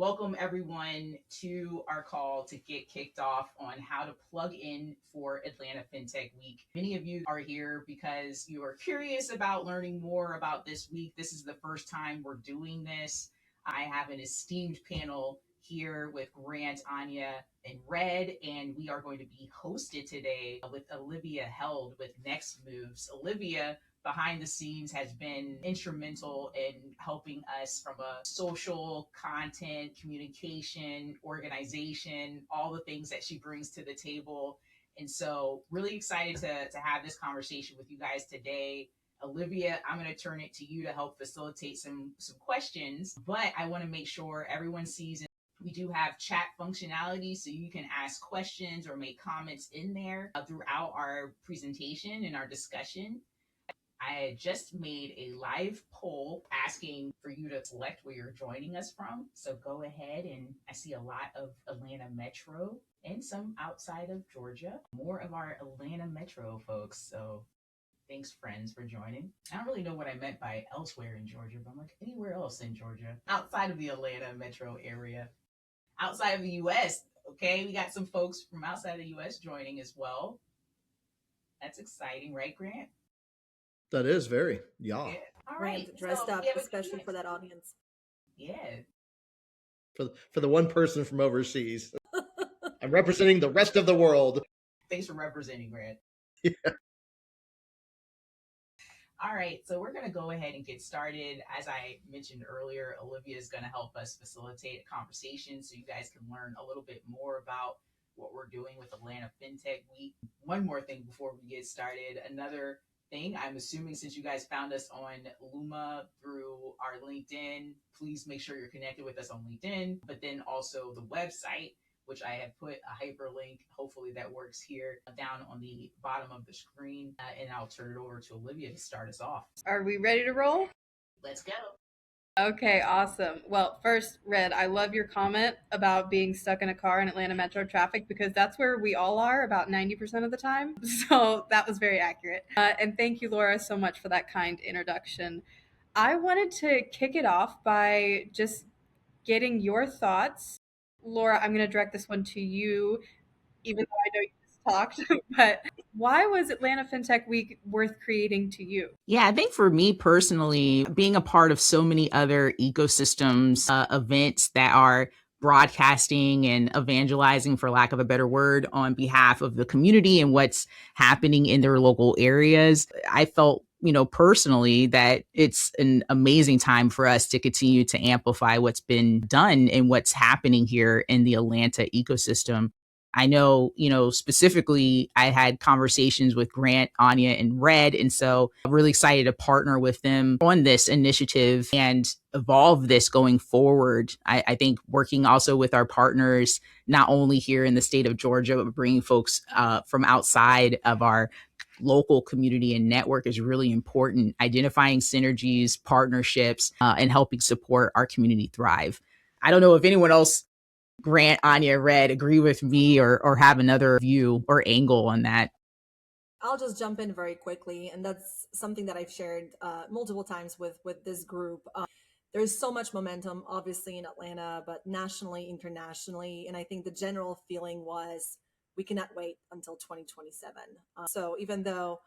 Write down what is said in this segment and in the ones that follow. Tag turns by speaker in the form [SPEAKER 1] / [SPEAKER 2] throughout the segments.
[SPEAKER 1] Welcome everyone to our call to get kicked off on how to plug in for Atlanta Fintech Week. Many of you are here because you are curious about learning more about this week. This is the first time we're doing this. I have an esteemed panel here with Grant, Anya, and Red, and we are going to be hosted today with Olivia Held with NXTMOVES. Olivia behind the scenes has been instrumental in helping us from a social content, communication, organization, all the things that she brings to the table. And so really excited to have this conversation with you guys today. Olivia, I'm going to turn it to you to help facilitate some questions, but I want to make sure everyone sees we do have chat functionality, so you can ask questions or make comments in there throughout our presentation and our discussion. I had just made a live poll asking for you to select where you're joining us from. So go ahead, and I see a lot of Atlanta Metro and some outside of Georgia. More of our Atlanta Metro folks. So thanks, friends, for joining. I don't really know what I meant by elsewhere in Georgia, but I'm like anywhere else in Georgia, outside of the Atlanta Metro area, outside of the US. Okay, we got some folks from outside of the US joining as well. That's exciting, right, Grant?
[SPEAKER 2] That is very, yeah.
[SPEAKER 1] All right.
[SPEAKER 3] Grant dressed up especially for that audience.
[SPEAKER 1] Yeah.
[SPEAKER 2] For the one person from overseas. I'm representing the rest of the world.
[SPEAKER 1] Thanks for representing, Grant.
[SPEAKER 2] Yeah.
[SPEAKER 1] All right, so we're going to go ahead and get started. As I mentioned earlier, Olivia is going to help us facilitate a conversation so you guys can learn a little bit more about what we're doing with Atlanta Fintech Week. One more thing before we get started. Another thing, I'm assuming since you guys found us on Luma through our LinkedIn, please make sure you're connected with us on LinkedIn, but then also the website, which I have put a hyperlink. Hopefully that works here down on the bottom of the screen. And I'll turn it over to Olivia to start us off.
[SPEAKER 3] Are we ready to roll?
[SPEAKER 1] Let's go.
[SPEAKER 3] Okay, awesome. Well, first, Red, I love your comment about being stuck in a car in Atlanta Metro traffic because that's where we all are about 90% of the time. So that was very accurate. And thank you, Laura, so much for that kind introduction. I wanted to kick it off by just getting your thoughts. Laura, I'm going to direct this one to you, even though I know you just talked, but why was Atlanta Fintech Week worth creating to you?
[SPEAKER 1] Yeah, I think for me personally, being a part of so many other ecosystems, events that are broadcasting and evangelizing, for lack of a better word, on behalf of the community and what's happening in their local areas, I felt personally that it's an amazing time for us to continue to amplify what's been done and what's happening here in the Atlanta ecosystem. I know, specifically I had conversations with Grant, Anya, and Red. And so I'm really excited to partner with them on this initiative and evolve this going forward. I think working also with our partners, not only here in the state of Georgia, but bringing folks from outside of our local community and network is really important. Identifying synergies, partnerships, and helping support our community thrive. I don't know if anyone else, Grant, Anya, Red, agree with me or have another view or angle on that.
[SPEAKER 4] I'll just jump in very quickly, and that's something that I've shared multiple times with this group. There's so much momentum, obviously, in Atlanta, but nationally, internationally, and I think the general feeling was we cannot wait until 2027. So even though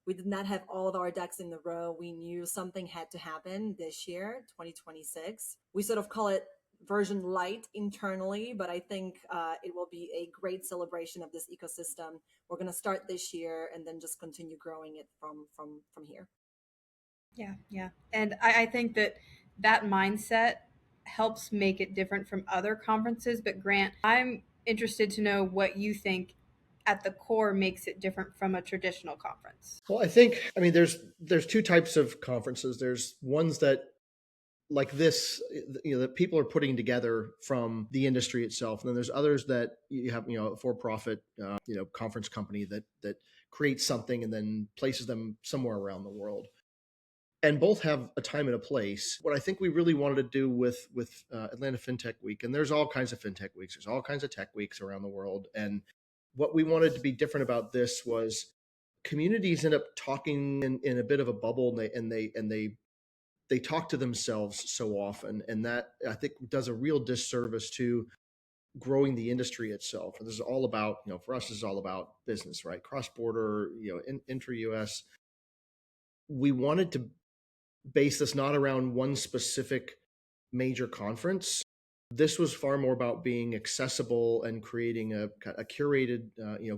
[SPEAKER 4] we did not have all of our ducks in the row, we knew something had to happen this year, 2026. We sort of call it version light internally, but I think it will be a great celebration of this ecosystem. We're going to start this year and then just continue growing it from here.
[SPEAKER 3] Yeah. And I think that mindset helps make it different from other conferences. But Grant, I'm interested to know what you think at the core makes it different from a traditional conference.
[SPEAKER 2] Well, I think, there's two types of conferences. There's ones that like this, that people are putting together from the industry itself. And then there's others that you have, a for-profit, conference company that creates something and then places them somewhere around the world. And both have a time and a place. What I think we really wanted to do with Atlanta Fintech Week, and there's all kinds of fintech weeks, there's all kinds of tech weeks around the world. And what we wanted to be different about this was communities end up talking in a bit of a bubble, and they they talk to themselves so often, and that I think does a real disservice to growing the industry itself. And this is all about, for us, this is all about business, right? Cross border, intra-US. We wanted to base this not around one specific major conference. This was far more about being accessible and creating a curated,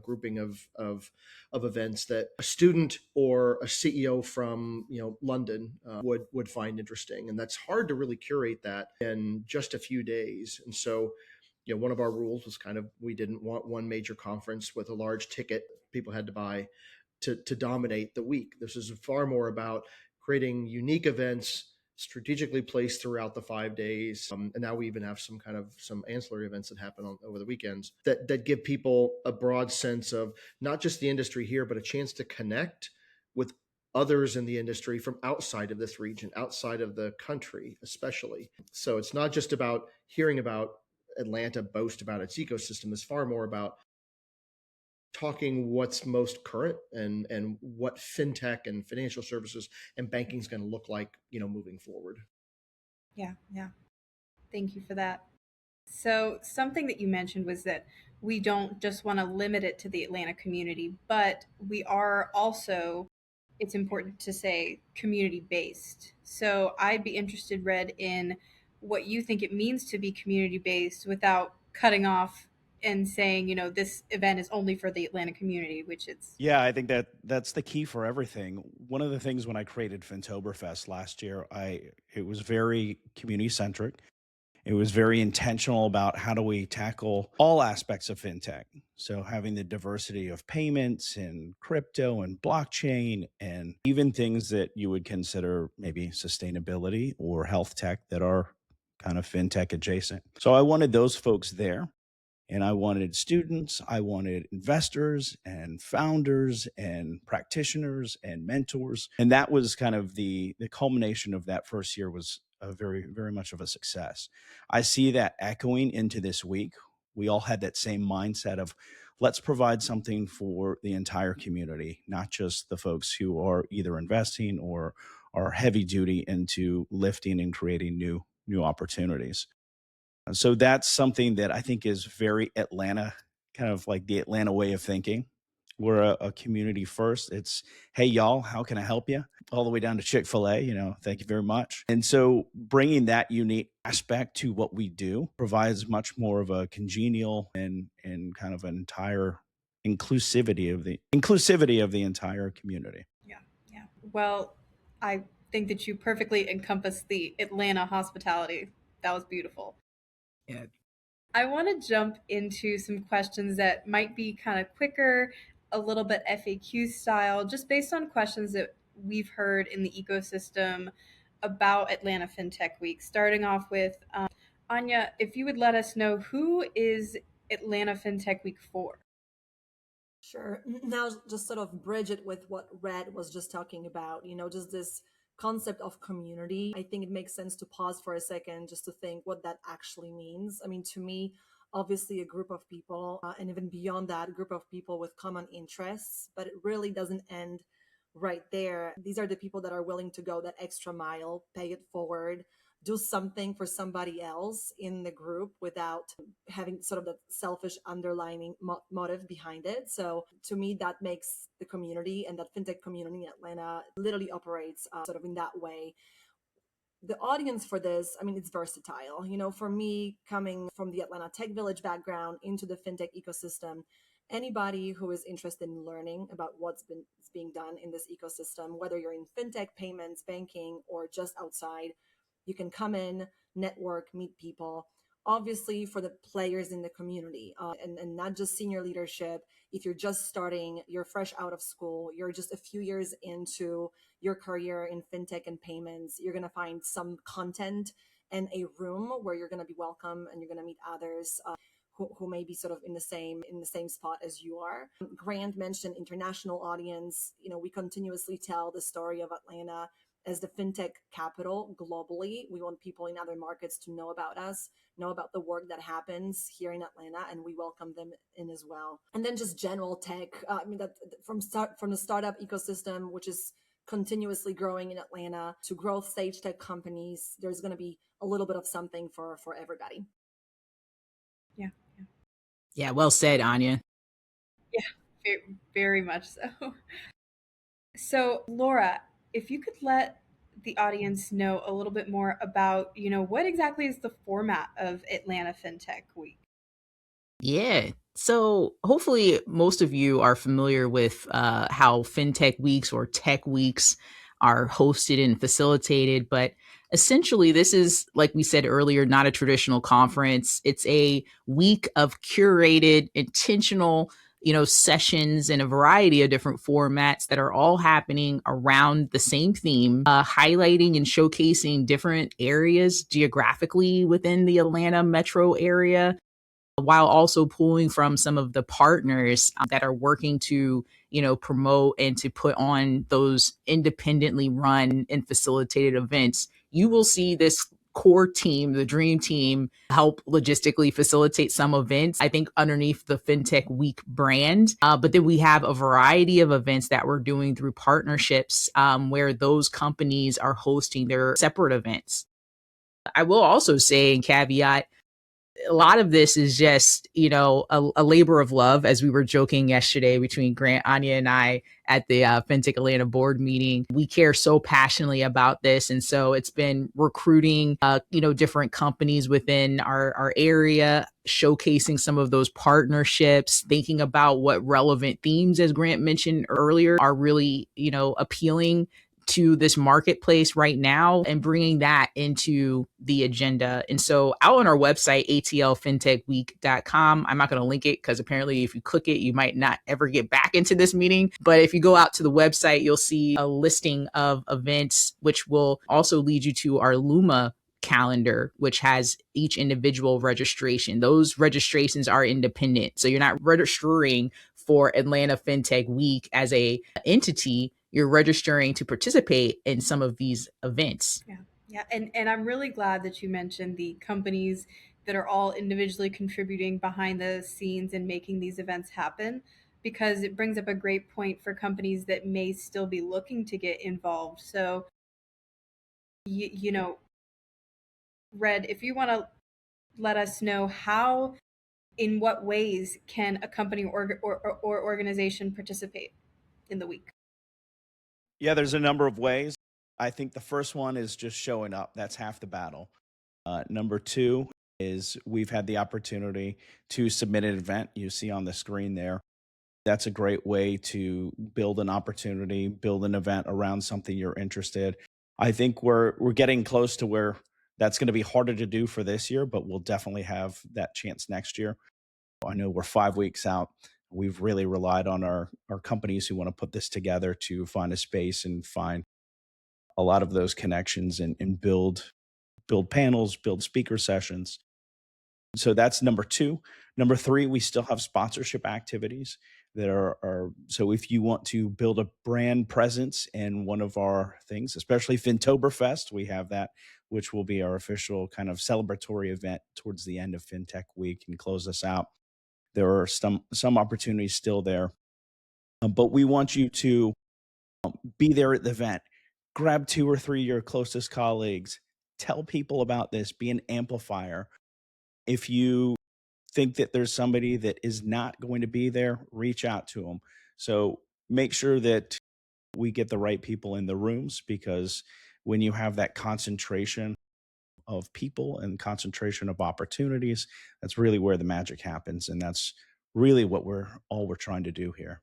[SPEAKER 2] grouping of events that a student or a CEO from London would find interesting, and that's hard to really curate that in just a few days. And so, one of our rules was we didn't want one major conference with a large ticket people had to buy to dominate the week. This is far more about creating unique events strategically placed throughout the 5 days. And now we even have some ancillary events that happen over the weekends that give people a broad sense of not just the industry here, but a chance to connect with others in the industry from outside of this region, outside of the country, especially. So it's not just about hearing about Atlanta boast about its ecosystem. It's far more about talking what's most current and what fintech and financial services and banking is going to look like, moving forward.
[SPEAKER 3] Yeah. Thank you for that. So something that you mentioned was that we don't just want to limit it to the Atlanta community, but we are also, it's important to say, community-based. So I'd be interested, Red, in what you think it means to be community-based without cutting off and saying, this event is only for the Atlanta community, which it's...
[SPEAKER 5] Yeah, I think that's the key for everything. One of the things when I created Fintoberfest last year, it was very community-centric. It was very intentional about how do we tackle all aspects of fintech. So having the diversity of payments and crypto and blockchain and even things that you would consider maybe sustainability or health tech that are kind of fintech adjacent. So I wanted those folks there. And I wanted students, I wanted investors and founders and practitioners and mentors. And that was kind of the culmination of that first year was a very, very much of a success. I see that echoing into this week. We all had that same mindset of let's provide something for the entire community, not just the folks who are either investing or are heavy duty into lifting and creating new opportunities. So that's something that I think is very Atlanta, kind of like the Atlanta way of thinking. We're a community first. It's, hey, y'all, how can I help you? All the way down to Chick-fil-A, thank you very much. And so bringing that unique aspect to what we do provides much more of a congenial and kind of an entire inclusivity of the entire community.
[SPEAKER 3] Yeah. Well, I think that you perfectly encompassed the Atlanta hospitality. That was beautiful.
[SPEAKER 6] Yeah.
[SPEAKER 3] I want to jump into some questions that might be kind of quicker, a little bit FAQ style, just based on questions that we've heard in the ecosystem about Atlanta Fintech Week. Starting off with Anya, if you would let us know, who is Atlanta Fintech Week for?
[SPEAKER 4] Sure. Now, just sort of bridge it with what Red was just talking about, just this concept of community. I think it makes sense to pause for a second just to think what that actually means. I mean, to me, obviously a group of people, and even beyond that, a group of people with common interests, but it really doesn't end right there. These are the people that are willing to go that extra mile, pay it forward, do something for somebody else in the group without having sort of the selfish underlining motive behind it. So to me, that makes the community, and that fintech community in Atlanta literally operates sort of in that way. The audience for this, I mean, it's versatile. For me, coming from the Atlanta Tech Village background into the fintech ecosystem, anybody who is interested in learning about what's being done in this ecosystem, whether you're in fintech, payments, banking, or just outside, you can come in, network, meet people. Obviously, for the players in the community, and not just senior leadership. If you're just starting, you're fresh out of school, you're just a few years into your career in fintech and payments, you're going to find some content and a room where you're going to be welcome, and you're going to meet others who may be sort of in the same spot as you are. Grant mentioned international audience. We continuously tell the story of Atlanta as the fintech capital globally. We want people in other markets to know about us, know about the work that happens here in Atlanta, and we welcome them in as well. And then just general tech. That from the startup ecosystem, which is continuously growing in Atlanta to growth stage tech companies. There's going to be a little bit of something for everybody.
[SPEAKER 3] Yeah.
[SPEAKER 1] Yeah, well said, Anya.
[SPEAKER 3] Yeah, very, very much so. So, Laura, if you could let the audience know a little bit more about, what exactly is the format of Atlanta Fintech Week?
[SPEAKER 1] Yeah. So hopefully most of you are familiar with how FinTech Weeks or Tech Weeks are hosted and facilitated. But essentially, this is, like we said earlier, not a traditional conference. It's a week of curated, intentional, sessions in a variety of different formats that are all happening around the same theme, highlighting and showcasing different areas geographically within the Atlanta metro area, while also pulling from some of the partners that are working to, promote and to put on those independently run and facilitated events. You will see this core team, the dream team, help logistically facilitate some events, I think, underneath the FinTech Week brand. But then we have a variety of events that we're doing through partnerships, where those companies are hosting their separate events. I will also say, and caveat, a lot of this is just, a labor of love, as we were joking yesterday between Grant, Anya, and I at the FinTech Atlanta board meeting. We care so passionately about this. And so it's been recruiting, different companies within our area, showcasing some of those partnerships, thinking about what relevant themes, as Grant mentioned earlier, are really, appealing to this marketplace right now, and bringing that into the agenda. And so out on our website, atlfintechweek.com, I'm not going to link it because apparently if you click it, you might not ever get back into this meeting. But if you go out to the website, you'll see a listing of events, which will also lead you to our Luma calendar, which has each individual registration. Those registrations are independent. So you're not registering for Atlanta Fintech Week as a entity. You're registering to participate in some of these events.
[SPEAKER 3] Yeah. And I'm really glad that you mentioned the companies that are all individually contributing behind the scenes and making these events happen, because it brings up a great point for companies that may still be looking to get involved. So, Red, if you want to let us know in what ways can a company or organization participate in the week?
[SPEAKER 5] Yeah, there's a number of ways. I think the first one is just showing up. That's half the battle. Number two is we've had the opportunity to submit an event you see on the screen there. That's a great way to build an opportunity, build an event around something you're interested. I think we're getting close to where that's going to be harder to do for this year, but we'll definitely have that chance next year. I know we're 5 weeks out. We've really relied on our companies who want to put this together to find a space and find a lot of those connections and build panels, build speaker sessions. So that's number two. Number three, we still have sponsorship activities that are so if you want to build a brand presence in one of our things, especially Fintoberfest, we have that, which will be our official kind of celebratory event towards the end of FinTech Week and close us out. There are some opportunities still there, but we want you to be there at the event. Grab 2 or 3 of your closest colleagues. Tell people about this. Be an amplifier. If you think that there's somebody that is not going to be there, reach out to them. So make sure that we get the right people in the rooms, because when you have that concentration of people and concentration of opportunities, that's really where the magic happens. And that's really what we're trying to do here.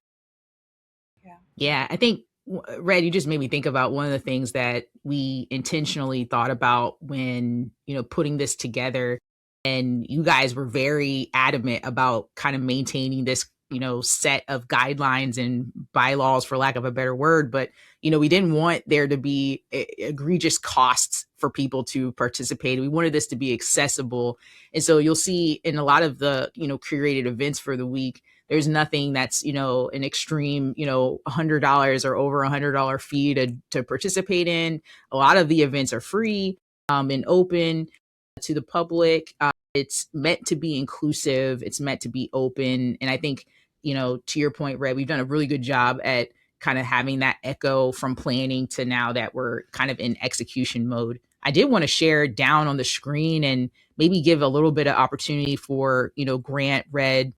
[SPEAKER 1] Yeah, I think, Red, you just made me think about one of the things that we intentionally thought about when, putting this together. And you guys were very adamant about kind of maintaining this, set of guidelines and bylaws, for lack of a better word. But, we didn't want there to be egregious costs for people to participate. We wanted this to be accessible. And so you'll see in a lot of the, curated events for the week, there's nothing that's, an extreme, $100 or over $100 fee to participate in. A lot of the events are free and open to the public. It's meant to be inclusive. It's meant to be open. And I think, to your point, Red, we've done a really good job at kind of having that echo from planning to now that we're kind of in execution mode. I did want to share down on the screen and maybe give a little bit of opportunity for, Grant, Red,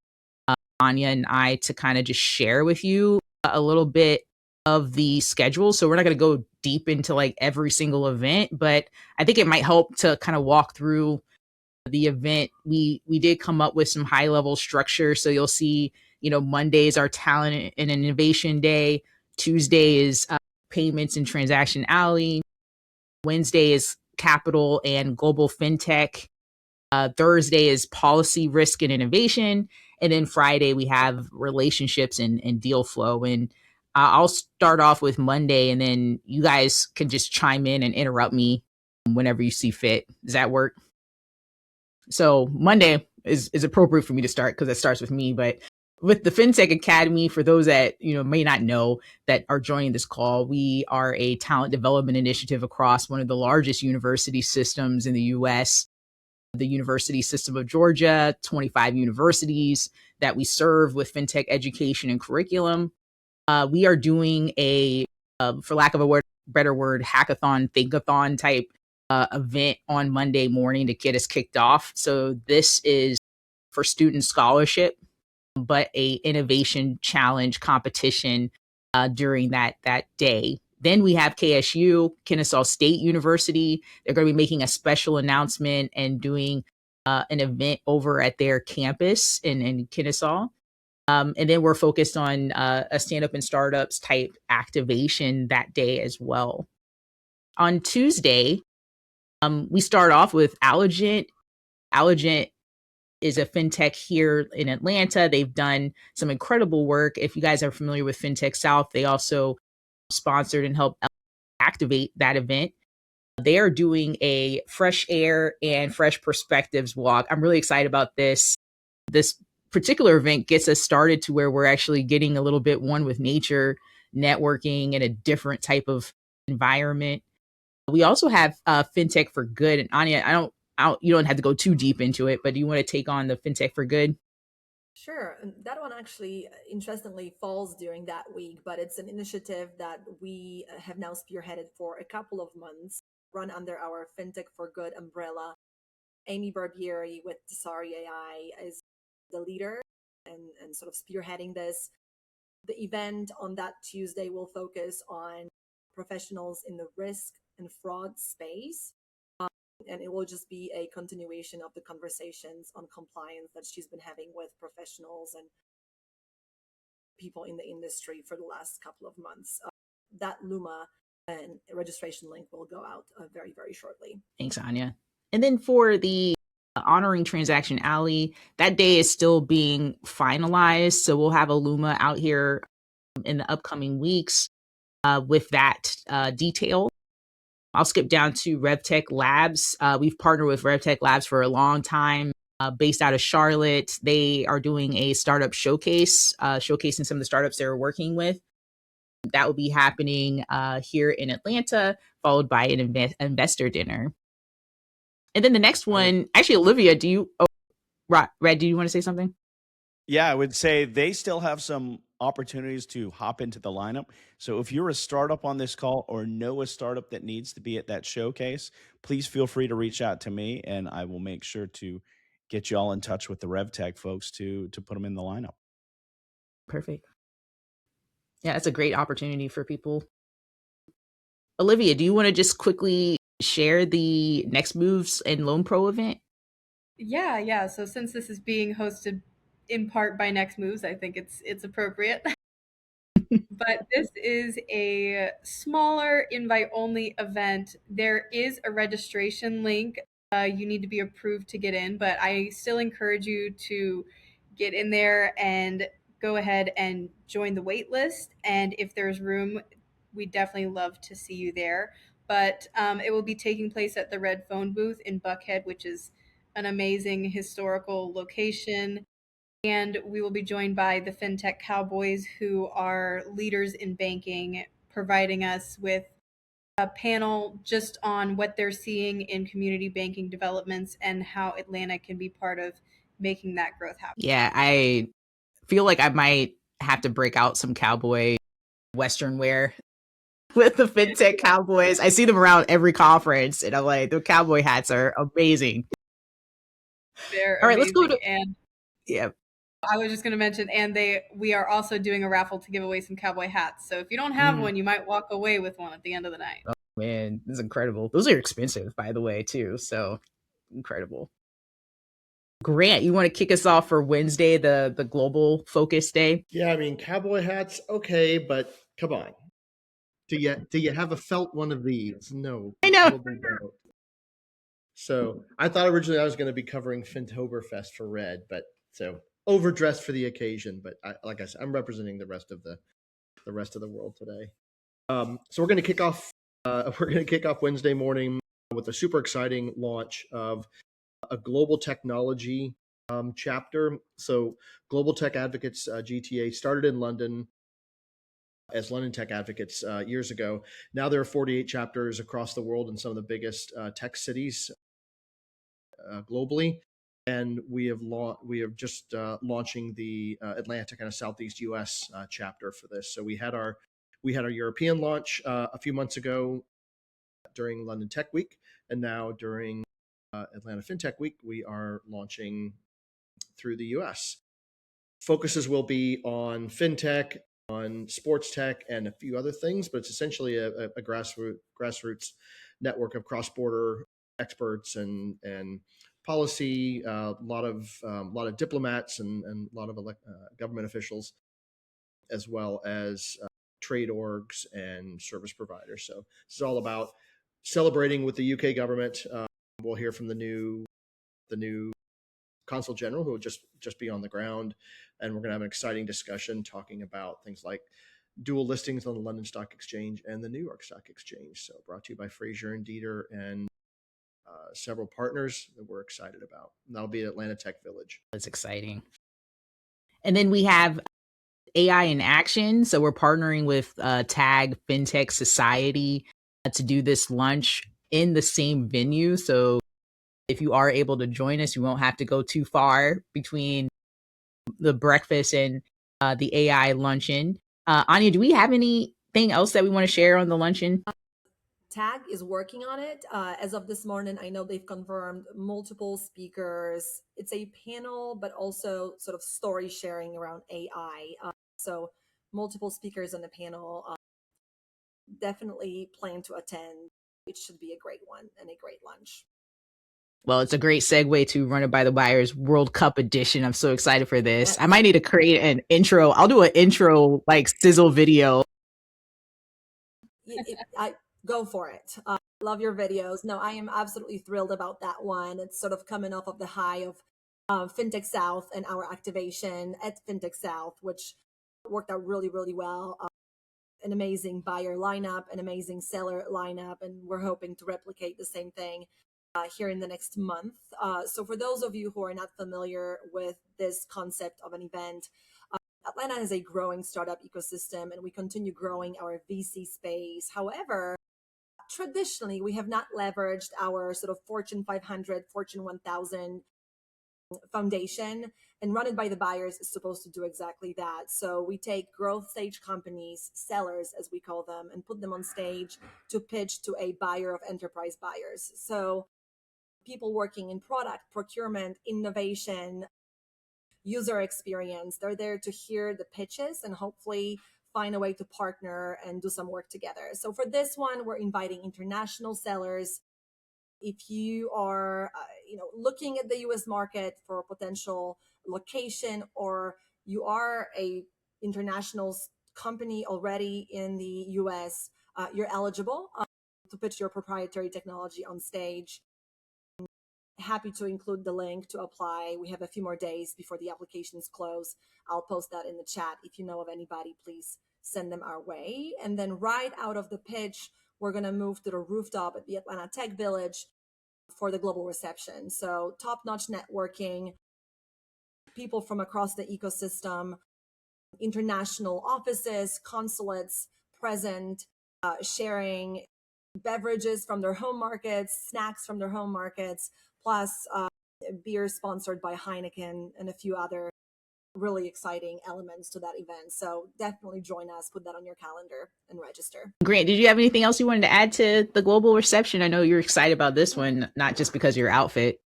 [SPEAKER 1] Anya, and I to kind of just share with you a little bit of the schedule. So we're not going to go deep into like every single event, but I think it might help to kind of walk through the event. We did come up with some high level structure. So you'll see, Monday is our talent and innovation day. Tuesday is payments and transaction alley. Wednesday is capital and global fintech. Thursday is policy, risk, and innovation. And then Friday, we have relationships and deal flow. And I'll start off with Monday, and then you guys can just chime in and interrupt me whenever you see fit. Does that work? So Monday is appropriate for me to start because it starts with me. But with the FinTech Academy, for those that may not know that are joining this call, we are a talent development initiative across one of the largest university systems in the U.S., the University System of Georgia, 25 universities that we serve with FinTech education and curriculum. We are doing a, for lack of a better word, hackathon, thinkathon type event on Monday morning to get us kicked off. So this is for student scholarship, but a innovation challenge competition during that day. Then we have KSU, Kennesaw State University. They're going to be making a special announcement and doing an event over at their campus in Kennesaw. And then we're focused on a stand-up and startups type activation that day as well. On Tuesday, we start off with Allergent. Allergent is a fintech here in Atlanta. They've done some incredible work. If you guys are familiar with FinTech South, they also sponsored and helped activate that event. They are doing a fresh air and fresh perspectives walk. I'm really excited about this. This particular event gets us started to where we're actually getting a little bit one with nature, networking in a different type of environment. We also have FinTech for Good. And Anya, you don't have to go too deep into it, but do you want to take on the FinTech for Good?
[SPEAKER 4] Sure. And that one actually, interestingly, falls during that week, but it's an initiative that we have now spearheaded for a couple of months, run under our FinTech for Good umbrella. Amy Barbieri with Desari AI is the leader and sort of spearheading this. The event on that Tuesday will focus on professionals in the risk and fraud space. And it will just be a continuation of the conversations on compliance that she's been having with professionals and people in the industry for the last couple of months. That Luma and registration link will go out very, very shortly.
[SPEAKER 1] Thanks, Anya. And then for the honoring Transaction Alley, that day is still being finalized. So we'll have a Luma out here in the upcoming weeks with that detail. I'll skip down to RevTech Labs. We've partnered with RevTech Labs for a long time, based out of Charlotte. They are doing a startup showcase, showcasing some of the startups they're working with. That will be happening here in Atlanta, followed by an investor dinner. And then the next one, actually, Olivia, Red, do you want to say something?
[SPEAKER 5] Yeah, I would say they still have some opportunities to hop into the lineup. So if you're a startup on this call or know a startup that needs to be at that showcase, please feel free to reach out to me and I will make sure to get you all in touch with the RevTech folks to put them in the lineup.
[SPEAKER 1] Perfect. Yeah, it's a great opportunity for people. Olivia, do you want to just quickly share the NXTMOVES and Loan Pro event?
[SPEAKER 3] Yeah. So since this is being hosted in part by NXTMOVES, I think it's appropriate. But this is a smaller invite-only event. There is a registration link. You need to be approved to get in, but I still encourage you to get in there and go ahead and join the wait list. And if there's room, we definitely love to see you there. But it will be taking place at the Red Phone booth in Buckhead, which is an amazing historical location. And we will be joined by the FinTech Cowboys, who are leaders in banking, providing us with a panel just on what they're seeing in community banking developments and how Atlanta can be part of making that growth happen.
[SPEAKER 1] Yeah, I feel like I might have to break out some cowboy Western wear with the fintech cowboys. I see them around every conference, and I'm like, the cowboy hats are amazing.
[SPEAKER 3] They're
[SPEAKER 1] All right,
[SPEAKER 3] amazing.
[SPEAKER 1] let's go to
[SPEAKER 3] And
[SPEAKER 1] yeah.
[SPEAKER 3] I was just going to mention, and we are also doing a raffle to give away some cowboy hats. So if you don't have one, you might walk away with one at the end of the night.
[SPEAKER 1] Oh man, this is incredible. Those are expensive, by the way, too. So incredible. Grant, you want to kick us off for Wednesday, the global focus day?
[SPEAKER 2] Yeah, I mean, cowboy hats, okay, but come on. Do you have a felt one of these? No.
[SPEAKER 1] I know.
[SPEAKER 2] Probably don't. So I thought originally I was going to be covering Fintoberfest for Red, but so overdressed for the occasion. But like I said, I'm representing the rest of the world today. So we're going to kick off. We're going to kick off Wednesday morning with a super exciting launch of a global technology chapter. So Global Tech Advocates GTA started in London as London Tech Advocates years ago. Now there are 48 chapters across the world in some of the biggest tech cities globally, and we have just launching the Atlanta kind of Southeast U.S. Chapter for this. So we had our European launch a few months ago during London Tech Week, and now during Atlanta Fintech Week, we are launching through the U.S. Focuses will be on fintech, on sports tech, and a few other things, but it's essentially a grassroots network of cross-border experts and policy, a lot of diplomats and a lot of government officials, as well as trade orgs and service providers. So this is all about celebrating with the UK government. We'll hear from the new Consul General, who will just be on the ground, and we're going to have an exciting discussion talking about things like dual listings on the London Stock Exchange and the New York Stock Exchange. So brought to you by Fraser and Dieter and several partners that we're excited about. And that'll be at Atlanta Tech Village.
[SPEAKER 1] That's exciting. And then we have AI in action. So we're partnering with Tag Fintech Society to do this lunch in the same venue. So if you are able to join us, you won't have to go too far between the breakfast and the AI luncheon. Anya, do we have anything else that we want to share on the luncheon?
[SPEAKER 4] Tag is working on it. As of this morning, I know they've confirmed multiple speakers. It's a panel, but also sort of story sharing around AI. So multiple speakers on the panel. Definitely plan to attend. It should be a great one and a great lunch.
[SPEAKER 1] Well, it's a great segue to Run It by the Buyers World Cup edition. I'm so excited for this. Yes. I might need to create an intro. I'll do an intro like sizzle video.
[SPEAKER 4] I go for it. Love your videos. No, I am absolutely thrilled about that one. It's sort of coming off of the high of Fintech South and our activation at Fintech South, which worked out really, really well. An amazing buyer lineup, an amazing seller lineup, and we're hoping to replicate the same thing here in the next month. So for those of you who are not familiar with this concept of an event, Atlanta has a growing startup ecosystem and we continue growing our VC space. However, traditionally, we have not leveraged our sort of Fortune 500, Fortune 1000 foundation, and Run It by the Buyers is supposed to do exactly that. So we take growth stage companies, sellers as we call them, and put them on stage to pitch to a buyer of enterprise buyers. So people working in product, procurement, innovation, user experience, they're there to hear the pitches and hopefully find a way to partner and do some work together. So for this one, we're inviting international sellers. If you are looking at the US market for a potential location, or you are a international company already in the US, you're eligible to pitch your proprietary technology on stage. Happy to include the link to apply. We have a few more days before the applications close. I'll post that in the chat. If you know of anybody, please send them our way. And then right out of the pitch, we're going to move to the rooftop at the Atlanta Tech Village for the global reception. So top-notch networking, people from across the ecosystem, international offices, consulates present, sharing beverages from their home markets, snacks from their home markets, plus beer sponsored by Heineken and a few other really exciting elements to that event. So definitely join us, put that on your calendar and register.
[SPEAKER 1] Grant, did you have anything else you wanted to add to the global reception? I know you're excited about this one, not just because of your outfit.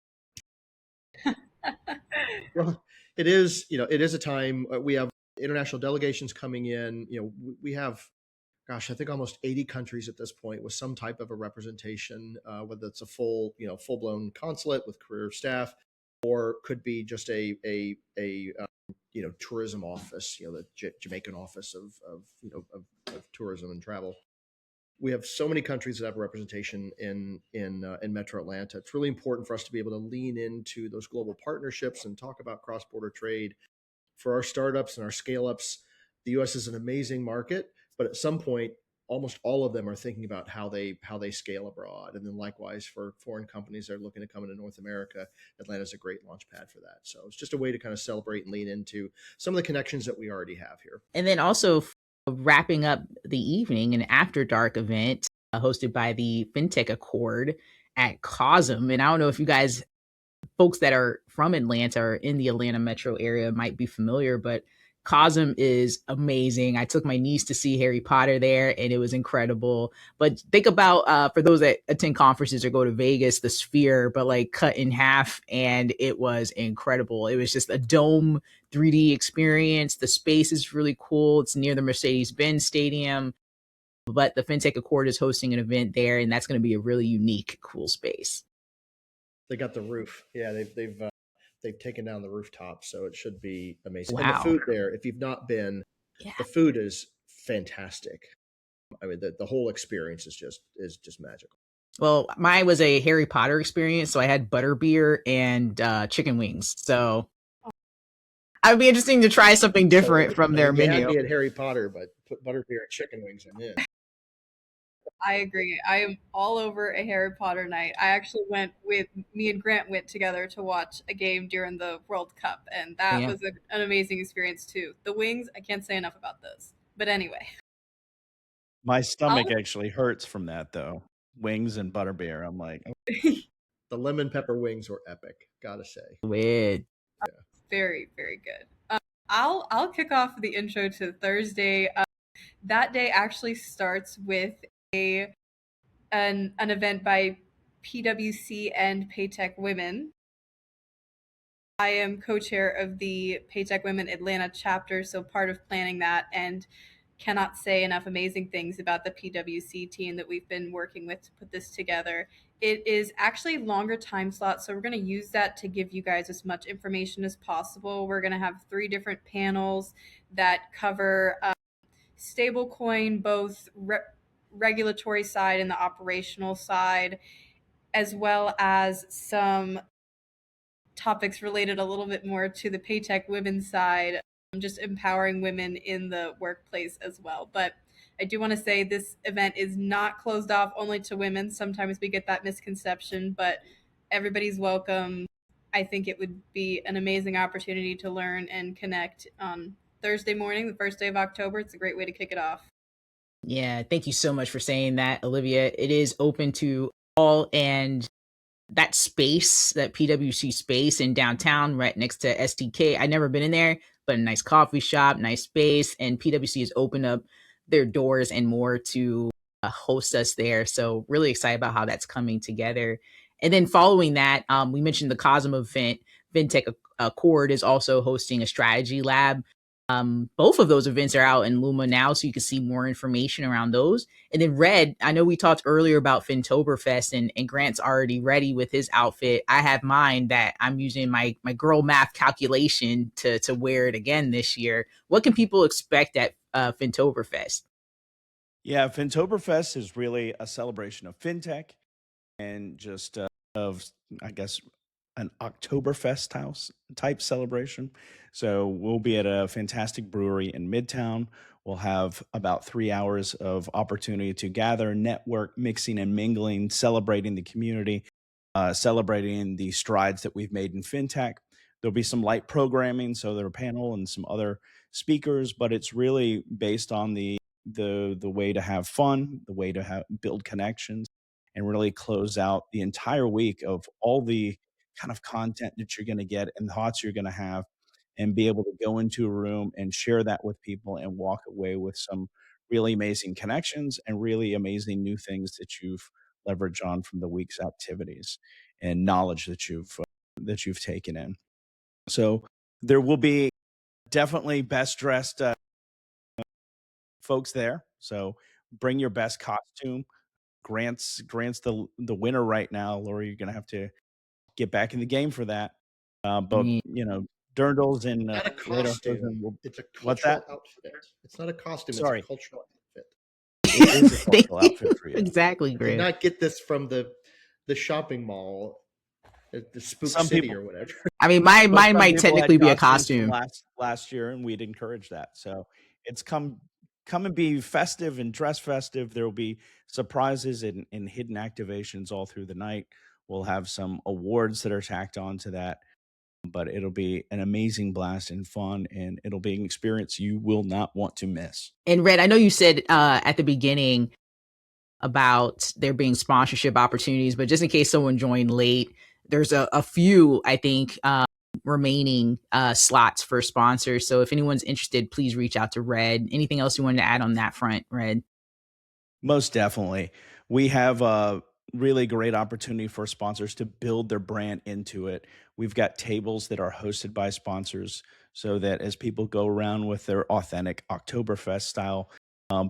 [SPEAKER 2] Well, it is, it is a time we have international delegations coming in. We have, gosh, I think almost 80 countries at this point with some type of a representation, whether it's a full blown consulate with career staff, or could be just a tourism office, the Jamaican office of tourism and travel. We have so many countries that have representation in Metro Atlanta. It's really important for us to be able to lean into those global partnerships and talk about cross border trade for our startups and our scale ups. The U.S. is an amazing market, but at some point, almost all of them are thinking about how they scale abroad. And then likewise for foreign companies that are looking to come into North America, Atlanta is a great launch pad for that. So it's just a way to kind of celebrate and lean into some of the connections that we already have here.
[SPEAKER 1] And then also wrapping up the evening, an after dark event hosted by the FinTech Accord at COSM. And I don't know if you guys, folks that are from Atlanta or in the Atlanta metro area, might be familiar, but COSM is amazing. I took my niece to see Harry Potter there, and it was incredible. But think about, for those that attend conferences or go to Vegas, the Sphere, but like cut in half, and it was incredible. It was just a dome 3D experience. The space is really cool. It's near the Mercedes-Benz Stadium, but the FinTech Accord is hosting an event there, and that's going to be a really unique, cool space.
[SPEAKER 2] They got the roof. Yeah, they've taken down the rooftop, so it should be amazing.
[SPEAKER 1] Wow.
[SPEAKER 2] And the food there, if you've not been, the food is fantastic. I mean, the whole experience is just magical.
[SPEAKER 1] Well, mine was a Harry Potter experience, so I had butterbeer and chicken wings. So it would be interesting to try something different from their menu.
[SPEAKER 2] You had me at Harry Potter, but put butterbeer and chicken wings in.
[SPEAKER 3] I agree. I am all over a Harry Potter night. I actually me and Grant went together to watch a game during the World Cup, and that was an amazing experience too. The wings, I can't say enough about those. But anyway.
[SPEAKER 5] My stomach actually hurts from that, though. Wings and butterbeer. I'm like,
[SPEAKER 2] the lemon pepper wings were epic, gotta say.
[SPEAKER 1] Weird.
[SPEAKER 3] Yeah. Very, very good. I'll kick off the intro to Thursday. That day actually starts with an event by PwC and Paytech Women. I am co-chair of the Paytech Women Atlanta chapter, so part of planning that, and cannot say enough amazing things about the PwC team that we've been working with to put this together. It is actually longer time slots, so we're going to use that to give you guys as much information as possible. We're going to have 3 different panels that cover stablecoin, both regulatory side and the operational side, as well as some topics related a little bit more to the Paytech Women side, just empowering women in the workplace as well. But I do want to say this event is not closed off only to women. Sometimes we get that misconception, but everybody's welcome. I think it would be an amazing opportunity to learn and connect on Thursday morning, the first day of October. It's a great way to kick it off.
[SPEAKER 1] Yeah, thank you so much for saying that, Olivia. It is open to all, and that space, that PwC space in downtown right next to STK, I've never been in there, but a nice coffee shop, nice space, and PwC has opened up their doors and more to host us there. So really excited about how that's coming together. And then following that, we mentioned the COSM event. FinTech Accord is also hosting a strategy lab. Both of those events are out in Luma now, so you can see more information around those. And then Red, I know we talked earlier about Fintoberfest, and Grant's already ready with his outfit. I have mine that I'm using my girl math calculation to wear it again this year. What can people expect at Fintoberfest?
[SPEAKER 5] Yeah, Fintoberfest is really a celebration of fintech and just of, I guess, an Oktoberfest house type celebration. So we'll be at a fantastic brewery in Midtown. We'll have about 3 hours of opportunity to gather, network, mixing and mingling, celebrating the community, celebrating the strides that we've made in fintech. There'll be some light programming, so there's a panel and some other speakers, but it's really based on the way to have fun, the way to build connections, and really close out the entire week of all the kind of content that you're going to get and thoughts you're going to have. and be able to go into a room and share that with people and walk away with some really amazing connections and really amazing new things that you've leveraged on from the week's activities and knowledge that you've taken in. So there will be definitely best dressed folks there. So bring your best costume. Grants the winner right now. Laura, you're gonna have to get back in the game for that. But you know, Dirndles and
[SPEAKER 2] Not a
[SPEAKER 5] Lederhosen
[SPEAKER 2] costume.
[SPEAKER 5] will.
[SPEAKER 2] It's a
[SPEAKER 5] What's that?
[SPEAKER 2] cultural outfit. It's not a costume. It's a
[SPEAKER 5] Sorry,
[SPEAKER 2] cultural outfit.
[SPEAKER 5] it is a cultural outfit for you.
[SPEAKER 1] Exactly,
[SPEAKER 2] I did
[SPEAKER 1] Greg.
[SPEAKER 2] not get this from the shopping mall at the Spook
[SPEAKER 5] Some
[SPEAKER 2] City
[SPEAKER 5] people,
[SPEAKER 2] or whatever.
[SPEAKER 1] I mean,
[SPEAKER 5] but
[SPEAKER 1] mine
[SPEAKER 5] some
[SPEAKER 1] might
[SPEAKER 5] people had
[SPEAKER 1] technically be a
[SPEAKER 5] costumes from
[SPEAKER 1] costume.
[SPEAKER 5] last year, and we'd encourage that. So it's come and be festive and dress festive. There will be surprises and hidden activations all through the night. We'll have some awards that are tacked on to that, but it'll be an amazing blast and fun, and it'll be an experience you will not want to miss.
[SPEAKER 1] And Red, I know you said at the beginning about there being sponsorship opportunities, but just in case someone joined late, there's a few, I think, remaining slots for sponsors. So if anyone's interested, please reach out to Red. Anything else you wanted to add on that front, Red?
[SPEAKER 5] Most definitely. We have a really great opportunity for sponsors to build their brand into it. We've got tables that are hosted by sponsors so that as people go around with their authentic Oktoberfest style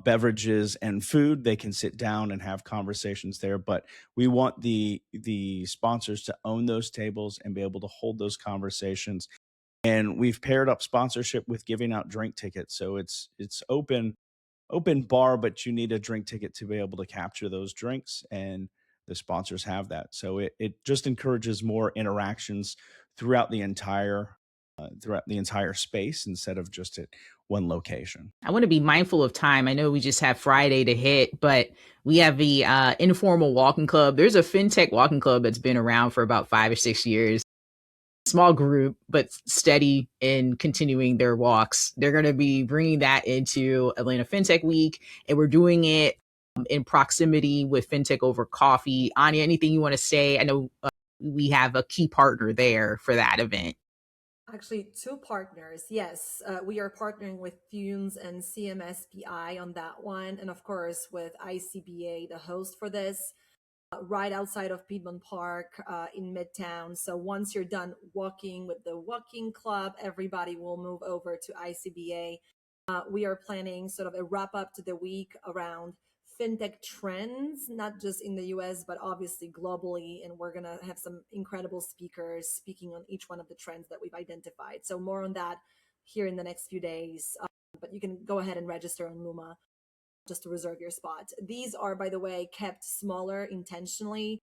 [SPEAKER 5] beverages and food, they can sit down and have conversations there. But we want the sponsors to own those tables and be able to hold those conversations. And we've paired up sponsorship with giving out drink tickets. So it's open bar, but you need a drink ticket to be able to capture those drinks, and the sponsors have that. So it just encourages more interactions throughout the entire space instead of just at one location.
[SPEAKER 1] I want to be mindful of time. I know we just have Friday to hit, but we have the informal walking club. There's a fintech walking club that's been around for about 5 or 6 years. Small group, but steady in continuing their walks. They're going to be bringing that into Atlanta Fintech Week, and we're doing it in proximity with Fintech Over Coffee. Anya, anything you want to say? I know we have a key partner there for that event.
[SPEAKER 4] Actually, two partners. Yes, we are partnering with Funes and CMSPI on that one. And of course, with ICBA, the host for this, right outside of Piedmont Park in Midtown. So once you're done walking with the walking club, everybody will move over to ICBA. We are planning sort of a wrap up to the week around fintech trends, not just in the US, but obviously globally. And we're going to have some incredible speakers speaking on each one of the trends that we've identified. So more on that here in the next few days. But you can go ahead and register on Luma just to reserve your spot. These are, by the way, kept smaller intentionally.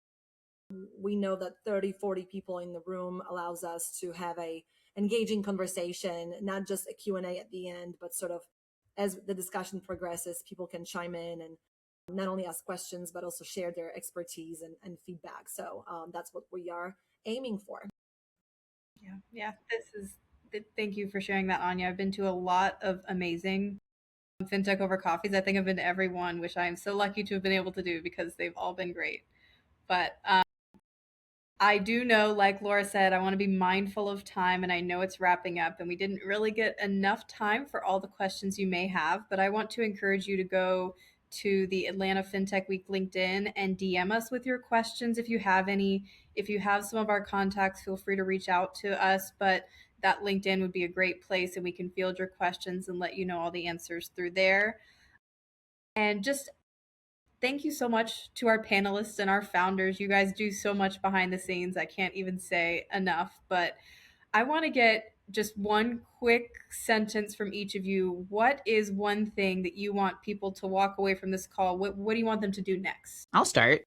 [SPEAKER 4] We know that 30, 40 people in the room allows us to have a engaging conversation, not just a Q&A at the end, but sort of as the discussion progresses, people can chime in and not only ask questions, but also share their expertise and feedback. So that's what we are aiming for.
[SPEAKER 3] Yeah. Thank you for sharing that, Anya. I've been to a lot of amazing fintech over coffees. I think I've been to every one, which I am so lucky to have been able to do because they've all been great. But I do know, like Laura said, I want to be mindful of time, and I know it's wrapping up, and we didn't really get enough time for all the questions you may have, but I want to encourage you to go to the Atlanta Fintech Week LinkedIn and DM us with your questions if you have any. If you have some of our contacts, feel free to reach out to us, but that LinkedIn would be a great place, and we can field your questions and let you know all the answers through there. And just thank you so much to our panelists and our founders. You guys do so much behind the scenes. I can't even say enough, but I want to get just one quick sentence from each of you. What is one thing that you want people to walk away from this call? What do you want them to do next?
[SPEAKER 1] I'll start.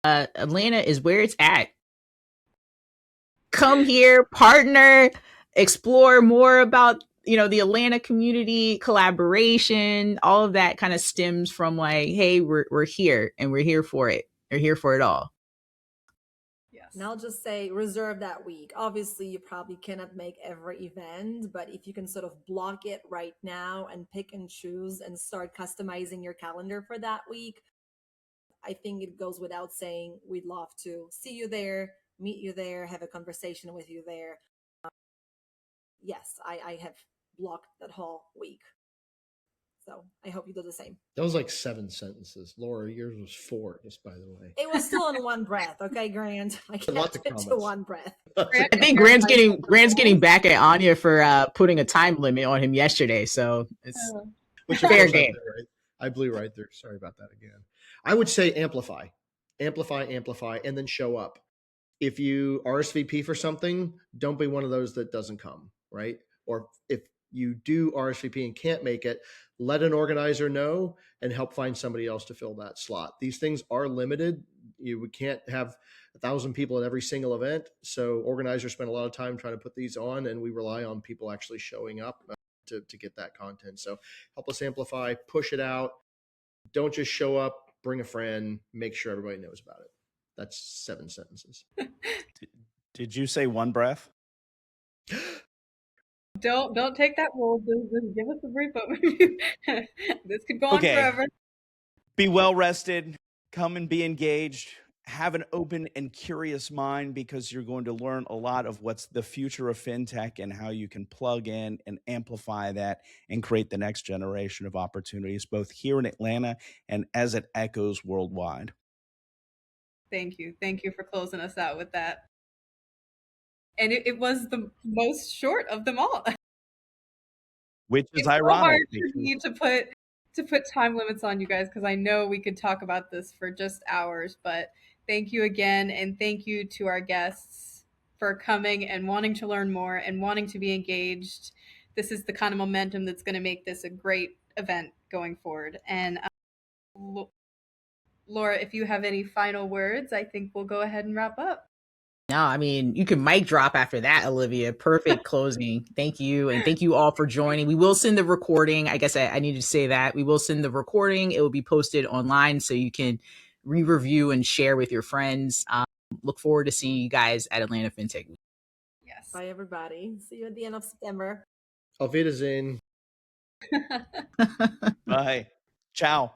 [SPEAKER 1] Atlanta is where it's at. Come here, partner, explore more about the Atlanta community, collaboration. All of that kind of stems from like, hey, we're here and we're here for it. We're here for it all.
[SPEAKER 3] Yes.
[SPEAKER 4] And I'll just say reserve that week. Obviously, you probably cannot make every event, but if you can sort of block it right now and pick and choose and start customizing your calendar for that week, I think it goes without saying we'd love to see you there, meet you there, have a conversation with you there. yes, I have blocked that whole week. So I hope you do the same.
[SPEAKER 2] That was like 7 sentences. Laura, yours was 4, just by the way.
[SPEAKER 4] It was still in one breath, okay, Grant? I
[SPEAKER 2] Lots
[SPEAKER 4] kept
[SPEAKER 2] of
[SPEAKER 4] it to
[SPEAKER 2] comments.
[SPEAKER 4] one breath.
[SPEAKER 3] Grant,
[SPEAKER 1] I think Grant's getting back at Anya for putting a time limit on him yesterday. So it's
[SPEAKER 2] Which of
[SPEAKER 1] fair
[SPEAKER 2] course
[SPEAKER 1] game.
[SPEAKER 2] I blew right there. Sorry about that again. I would say amplify, and then show up. If you RSVP for something, don't be one of those that doesn't come, right? Or if you do RSVP and can't make it, let an organizer know and help find somebody else to fill that slot. These things are limited. We can't have 1,000 people at every single event. So organizers spend a lot of time trying to put these on, and we rely on people actually showing up to get that content. So help us amplify, push it out. Don't just show up, bring a friend, make sure everybody knows about it. That's 7 sentences.
[SPEAKER 5] Did you say one breath?
[SPEAKER 3] Don't take that role. Just give us a brief overview. This could go on forever.
[SPEAKER 5] Be well rested. Come and be engaged. Have an open and curious mind, because you're going to learn a lot of what's the future of fintech and how you can plug in and amplify that and create the next generation of opportunities, both here in Atlanta and as it echoes worldwide.
[SPEAKER 3] Thank you. Thank you for closing us out with that. And it was the most short of them all.
[SPEAKER 5] Which is
[SPEAKER 3] it's
[SPEAKER 5] ironic.
[SPEAKER 3] So hard for me to put time limits on you guys, because I know we could talk about this for just hours. But thank you again, and thank you to our guests for coming and wanting to learn more and wanting to be engaged. This is the kind of momentum that's going to make this a great event going forward. And Laura, if you have any final words, I think we'll go ahead and wrap up.
[SPEAKER 1] No, I mean, you can mic drop after that, Olivia. Perfect closing. Thank you. And thank you all for joining. We will send the recording. I guess I needed to say that. We will send the recording. It will be posted online so you can re-review and share with your friends. Look forward to seeing you guys at Atlanta Fintech Week.
[SPEAKER 3] Yes.
[SPEAKER 4] Bye, everybody. See you at the end of September.
[SPEAKER 2] Auf Wiedersehen.
[SPEAKER 5] Bye. Ciao.